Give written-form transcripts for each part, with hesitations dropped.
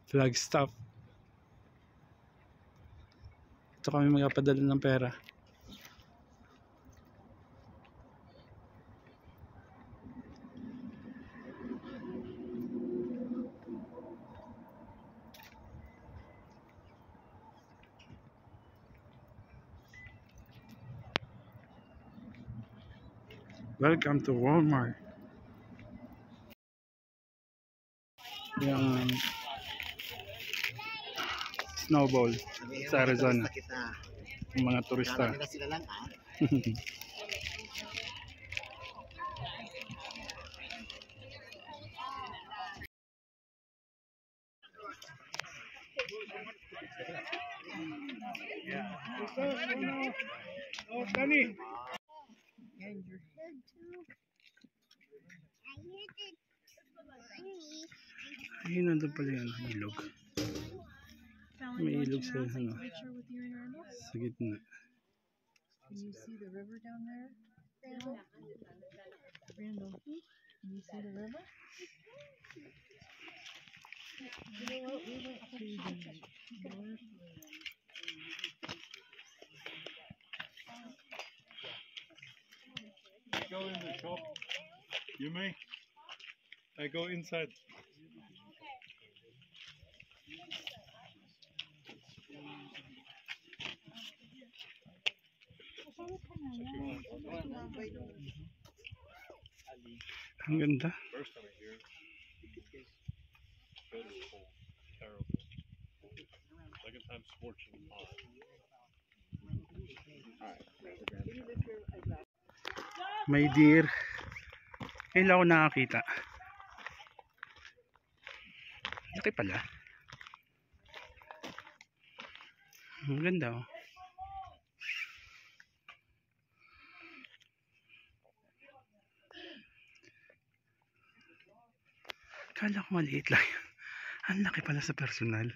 Flagstaff. Ito kami magpapadala ng pera. Welcome to Walmart. Yung snowball sa Arizona. Yung mga turista. Oh, Danny. Ayun, nandun pala yung ilog. May ilog sa ano, sa gitna. Can you see the river down there? Randall, can you see the river? You know what? We went to the north. Go in the shop. You may. I go inside. Ang ganda. First time here, very cold, terrible. Second time scorching hot. May deer. Kailan ako nakakita. Laki pala. Ang ganda oh. Kala ko maliit lang yun. Ang laki pala sa personal.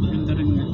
Ganda rin nga.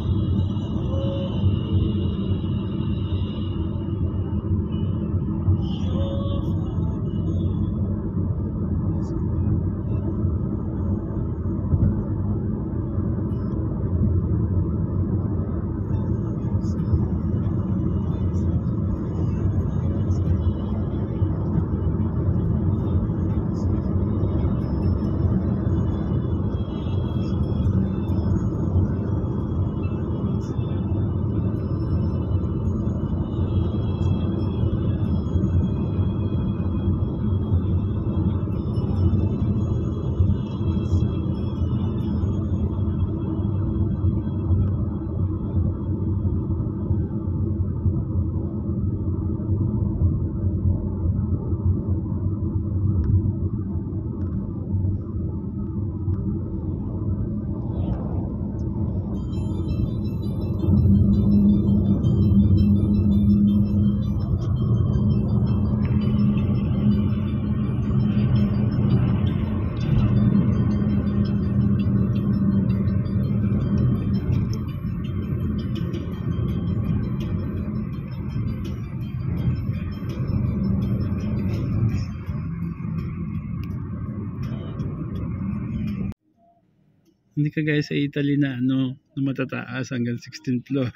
Hindi ka guys sa Italy na ano, na matataas hanggang 16th floor.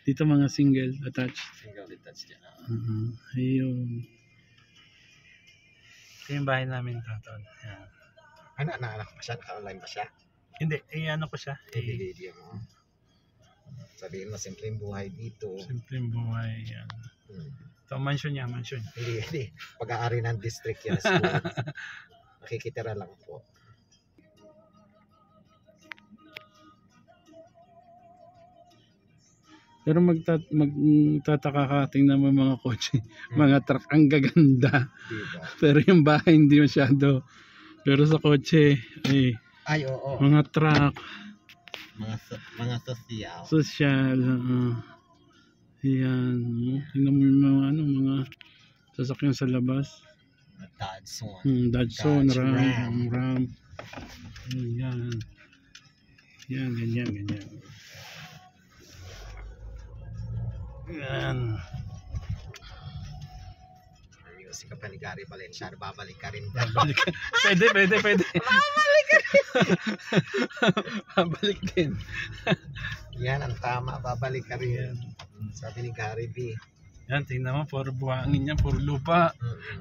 Dito mga single attached. Single detached yan. Ayun. Ito yung bahay namin tatol. Anak pa siya? Naka-online pa siya? Hindi, ano ko siya. Video mo. Sabihin mo, simpleng buhay dito. Simpleng buhay. Yan. Ito mansion niya, mansion. Hindi. Pag-aari ng district yan. School. Nakikitira lang po. Pero magtataka ka, tingnan mo mga kotse, mga truck, ang gaganda. Diba? Pero yung bahay hindi masyado. Pero sa kotse, Ay, oo. mga truck. Mga sosyal. Social. Ayan. Tingnan mo yung mga, mga sasakyan sa labas. Dodson. Dodson, Dodge Ram. Ram. Ayan. Yan, ganyan. Yan. Music ka pa ni Gary Valenciano, babalik ka rin ba? Babalik. Pwede. Babalik ka rin. Babalik din. Yan ang tama, babalik ka rin. Sabi ni Gary B. Yan, tingnan mo, puro buhangin yan, puro lupa.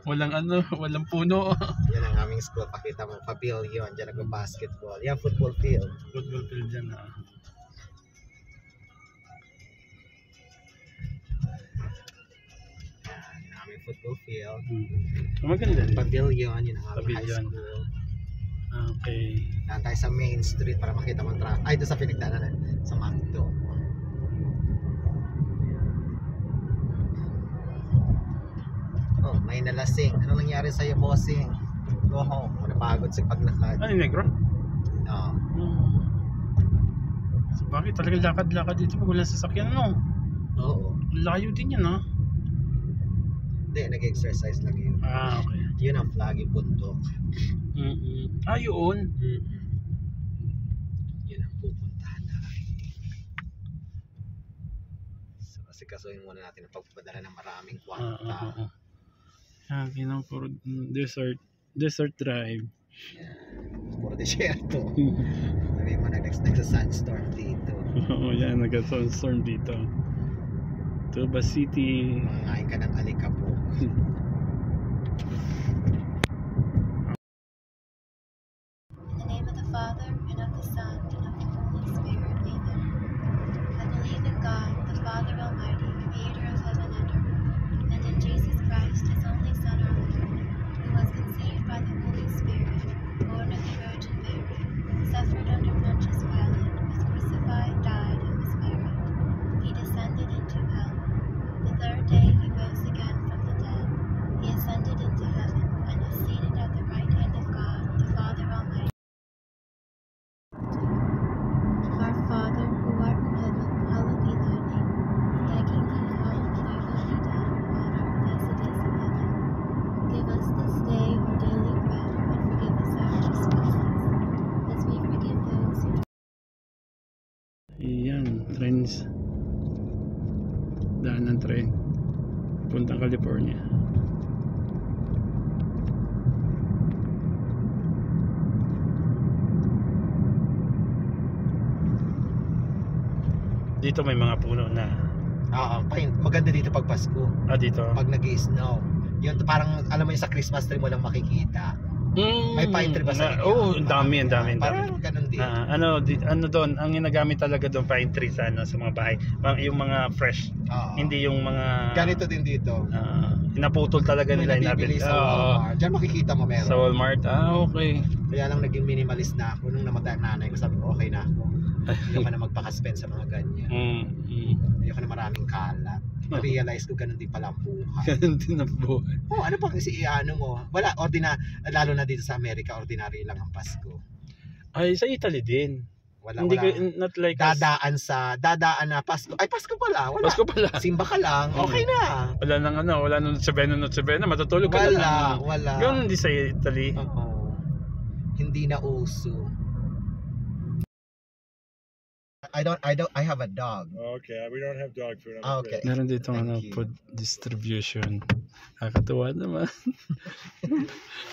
Walang puno. Yan ang aming school, pakita mo, pavilion, dyan nag-basketball. Yan, football field. Football field dyan, Yan ang aming football field. Maganda din. Pavilion, yun ang aming high Pavilion. school. Okay. Daan tayo sa main street para makita mo ang traffic. Ay, doon sa pinagdaanan sa Macdo. Oh, may nalasing. Anong nangyari sa'yo, bossing? Go home. Napagod sa paglakad. Ano yung negro? Oo. So, bakit talaga lakad-lakad dito pag walang sasakyan, no? Oo. Layo din yan, ha? Hindi, nag-exercise lang yun. Okay. Yun ang flag, yung bundok. Yun. Yun ang pupuntahan natin. So, kasi kasuhin muna natin ang pagpapadala ng maraming kwarta. Yan, puro desert drive. Yan. Puro desierto. Sabi mo, nagsa-sandstorm dito. Oo, yan, nag-storm dito. Tuba City. Mangangain ka ng alikabok. In the name of the Father, and of the Son, and of the Holy Spirit, amen. I believe in God, the Father Almighty, creator of heaven and earth, and in Jesus Christ, his only Son, our Lord, who was conceived by the Holy Spirit, born of the Virgin Mary, suffered under Pontius Pilate, was crucified, died, and was buried. He descended into hell. The third day he rose again from the dead. He ascended into heaven, and is seated at the right hand of God, the Father Almighty. Our Father, who art in heaven, hallowed be thy name. Thy kingdom come, thy will be done, on earth as it is in heaven. Give us this day our daily bread, and forgive us our trespasses, as we forgive those who Yan, trains. Daan ng train. Puntang California. Dito may mga puno na. Oo, maganda dito pag Pasko. Dito. Pag nag-i-snow. Yun, parang, alam mo yung sa Christmas tree mo lang makikita. May pine tree ba sa inyo? Oo, ang dami. Parang ganun din. Ano doon, ang ginagamit talaga doon pine tree sa mga bahay. Yung mga fresh, Oo. hindi yung mga Ganito din dito. inaputol talaga May nila, nabibili sa Walmart. Diyan makikita mo meron. sa Walmart. Okay. Kaya lang naging minimalist na ako nung namatay ang nanay ko. Sabi ko, okay na ako. Hindi ka na magpaka-spend sa mga ganyan. Hindi ka na maraming kalat. Na-realize ko ganun din pala ang buhay. Ganun din ang buhay. Ano pa kasi ano mo? Wala, lalo na dito sa Amerika, ordinary lang ang Pasko. Ay, sa Italy din. Wala. Not like us. Dadaan na Pasko. Ay, Pasko pala. Wala. Pasko pala. Simba ka lang. Okay na. Wala nang notsebena, matutulog ka na lang. Wala. Ganun din sa Italy. Oo. Hindi na uso. I have a dog. Okay, we don't have dog food. Okay. Meron dito Thank you. food distribution. Nakakatuwa naman.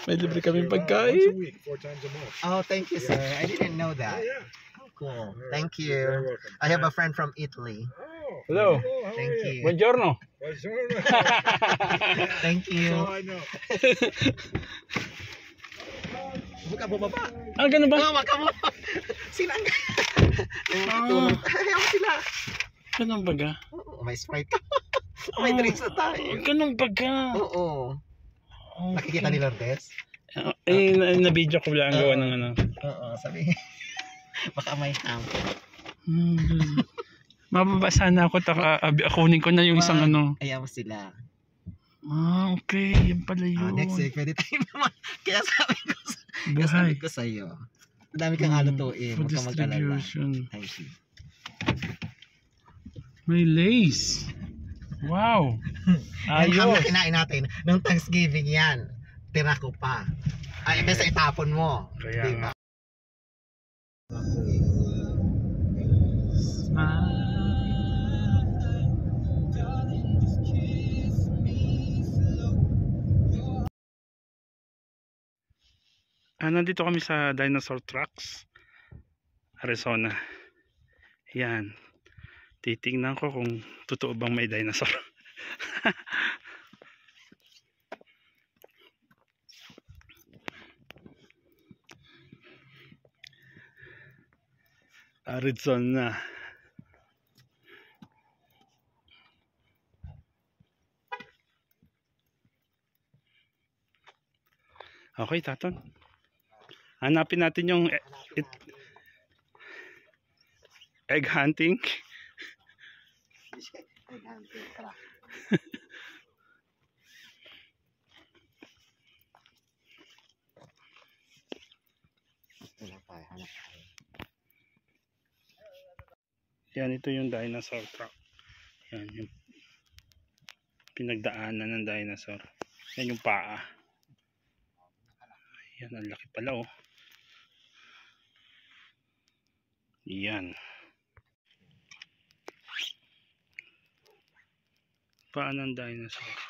May libre kaming Once a pagkain. week, 4 times a month. Oh, thank you, sir. I didn't know that. Oh, yeah. Cool. You're Thank very you. welcome. I have a friend from Italy. Oh, Hello. how Thank are you. Buongiorno. Buongiorno. Thank That's you. all I know. Huwag ka bumaba. Ganun ba? Wag ka bumaba. Sinang. Ayaw sila. Ganun baga? Oo, may Sprite ka. May drinks na tayo. Ganun baga? Oo. Nakikita ni Lourdes? Na-video ko lang gawa ng ano. Oo, sabi. Baka may ham. Mababasa na ako, akunin ko na yung isang ano. Ayaw sila. Okay, yan pala yun. Next week, pwede tayo naman. Kaya sabi ko Buhay. sa'yo. Ang dami kang halutuin. Food Huwag kang mag-alala. distribution. Thank you. May lace. Wow. Ang ham na Ayos. kinain natin, nung Thanksgiving yan, tira ko pa. Ay, basta itapon mo. Kaya Diba? Nandito kami sa Dinosaur Tracks, Arizona. Yan. Titingnan ko kung totoo bang may dinosaur. Arizona. Okay, Taton. Hanapin natin yung egg hunting. Yan, ito yung dinosaur track. Yan, yung pinagdaanan ng dinosaur. Yan yung paa. Yan, ang laki pala oh. Yan. Paa ng dinosaur.